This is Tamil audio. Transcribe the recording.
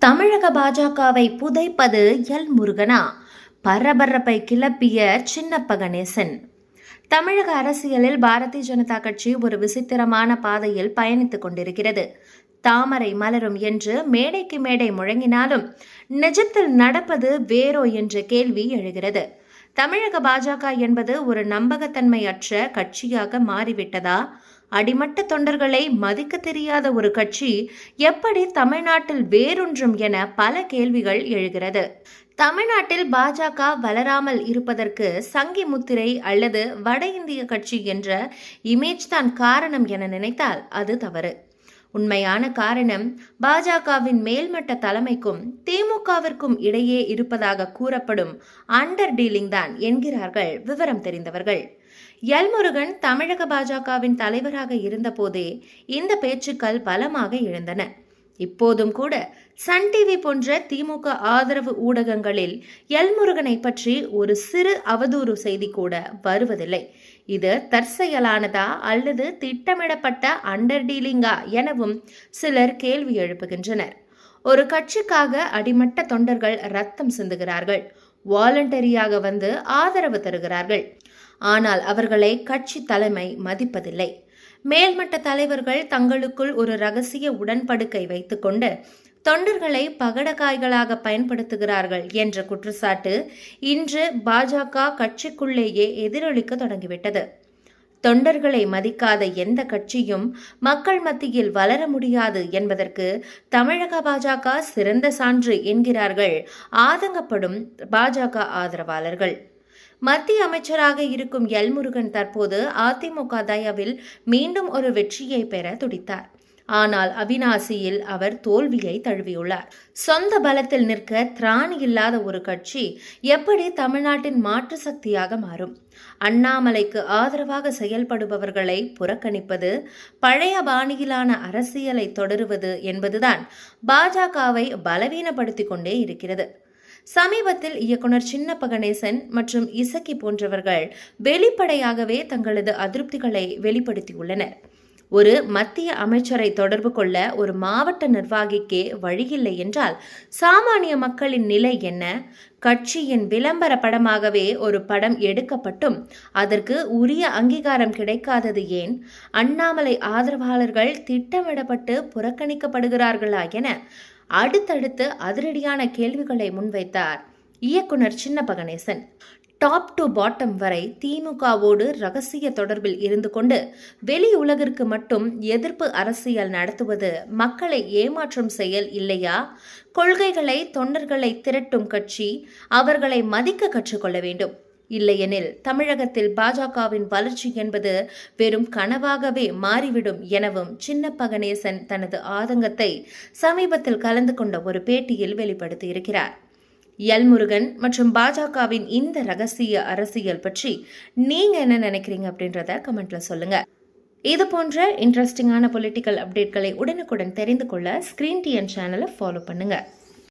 தமிழக பாஜகவை புதைப்பது எல் முருகனா? பரபரப்பை கிளப்பிய சின்னப்ப கணேசன். தமிழக அரசியலில் பாரதிய ஜனதா கட்சி ஒரு விசித்திரமான பாதையில் பயணித்துக் கொண்டிருக்கிறது. தாமரை மலரும் என்று மேடைக்கு மேடை முழங்கினாலும் நிஜத்தில் நடப்பது வேறோ என்ற கேள்வி எழுகிறது. தமிழக பாஜக என்பது ஒரு நம்பகத்தன்மையற்ற கட்சியாக மாறிவிட்டதா? அடிமட்ட தொண்டர்களை மதிக்க தெரியாத ஒரு கட்சி எப்படி தமிழ்நாட்டில் வேரூன்றும் என பல கேள்விகள் எழுகிறது. தமிழ்நாட்டில் பாஜக வளராமல் இருப்பதற்கு சங்கி முத்திரை அல்லது வட இந்திய கட்சி என்ற இமேஜ் தான் காரணம் என நினைத்தால் அது தவறு. உண்மையான காரணம் பாஜகவின் மேல்மட்ட தலைமைக்கும் திமுகவிற்கும் இடையே இருப்பதாக கூறப்படும் அண்டர் டீலிங் தான் என்கிறார்கள் விவரம் தெரிந்தவர்கள். எல் முருகன் தமிழக பாஜகவின் தலைவராக இருந்தபோதே இந்த பேச்சுக்கள் பலமாக எழுந்தன. இப்போதும் கூட சன் டிவி போன்ற திமுக ஆதரவு ஊடகங்களில் எல் முருகனை பற்றி ஒரு சிறு அவதூறு செய்தி கூட வருவதில்லை. இது தற்செயலானதா அல்லது திட்டமிடப்பட்ட அண்டர் டீலிங்கா எனவும் சிலர் கேள்வி எழுப்புகின்றனர். ஒரு கட்சிக்காக அடிமட்ட தொண்டர்கள் ரத்தம் சிந்துகிறார்கள், வாலண்டரியாக வந்து ஆதரவு தருகிறார்கள். ஆனால் அவர்களை கட்சி தலைமை மதிப்பதில்லை. மேல்மட்ட தலைவர்கள் தங்களுக்குள் ஒரு ரகசிய உடன்படிக்கை வைத்துக்கொண்டு தொண்டர்களை பகடக்காய்களாக பயன்படுத்துகிறார்கள் என்ற குற்றச்சாட்டு இன்று பாஜக கட்சிக்குள்ளேயே எதிரொலிக்க தொடங்கிவிட்டது. தொண்டர்களை மதிக்காத எந்த கட்சியும் மக்கள் மத்தியில் வளர முடியாது என்பதற்கு தமிழக பாஜக சிறந்த சான்று என்கிறார்கள் ஆதங்கப்படும் பாஜக ஆதரவாளர்கள். மத்திய அமைச்சராக இருக்கும் எல் முருகன் தற்போது அதிமுக தயவில் மீண்டும் ஒரு வெற்றியை பெற துடித்தார். ஆனால் அவிநாசியில் அவர் தோல்வியை தழுவியுள்ளார். சொந்த பலத்தில் நிற்க திராணி இல்லாத ஒரு கட்சி எப்படி தமிழ்நாட்டின் மாற்று சக்தியாக மாறும்? அண்ணாமலைக்கு ஆதரவாக செயல்படுபவர்களை புறக்கணிப்பது, பழைய பாணியிலான அரசியலை தொடருவது என்பதுதான் பாஜகவை பலவீனப்படுத்திக் கொண்டே இருக்கிறது. சமீபத்தில் இயக்குனர் சின்னப்ப கணேசன் மற்றும் இசக்கி போன்றவர்கள் வெளிப்படையாகவே தங்களது அதிருப்திகளை வெளிப்படுத்தியுள்ளனர். ஒரு மத்திய அமைச்சரை தொடர்பு கொள்ள ஒரு மாவட்ட நிர்வாகிக்கே வழியில்லை என்றால் சாமானிய மக்களின் நிலை என்ன? கட்சியின் விளம்பர படமாகவே ஒரு படம் எடுக்கப்பட்டும் அதற்கு உரிய அங்கீகாரம் கிடைக்காதது ஏன்? அண்ணாமலை ஆதரவாளர்கள் திட்டமிடப்பட்டு புறக்கணிக்கப்படுகிறார்களா என அடுத்தடுத்து அதிரடியான கேள்விகளை முன்வைத்தார் இயக்குனர் Chinnappa Ganesan. Top to bottom வரை திமுகவோடு ரகசிய தொடர்பில் இருந்து கொண்டு வெளி உலகிற்கு மட்டும் எதிர்ப்பு அரசியல் நடத்துவது மக்களை ஏமாற்றும் செயல் இல்லையா? கொள்கைகளை தொண்டர்களை திரட்டும் கட்சி அவர்களை மதிக்க கற்றுக்கொள்ள வேண்டும். இல்லையெனில் தமிழகத்தில் பாஜகவின் வளர்ச்சி என்பது வெறும் கனவாகவே மாறிவிடும் எனவும் சின்னப்ப கணேசன் தனது ஆதங்கத்தை சமீபத்தில் கலந்து கொண்ட ஒரு பேட்டியில் வெளிப்படுத்தியிருக்கிறார். எல் முருகன் மற்றும் பாஜகவின் இந்த ரகசிய அரசியல் பற்றி நீங்க என்ன நினைக்கிறீங்க அப்படின்றத கமெண்ட்ல சொல்லுங்க. இது போன்ற இன்ட்ரெஸ்டிங்கான பொலிட்டிக்கல் அப்டேட்களை உடனுக்குடன் தெரிந்து கொள்ள ஸ்கிரீன் டிஎன் சேனலை ஃபாலோ பண்ணுங்க.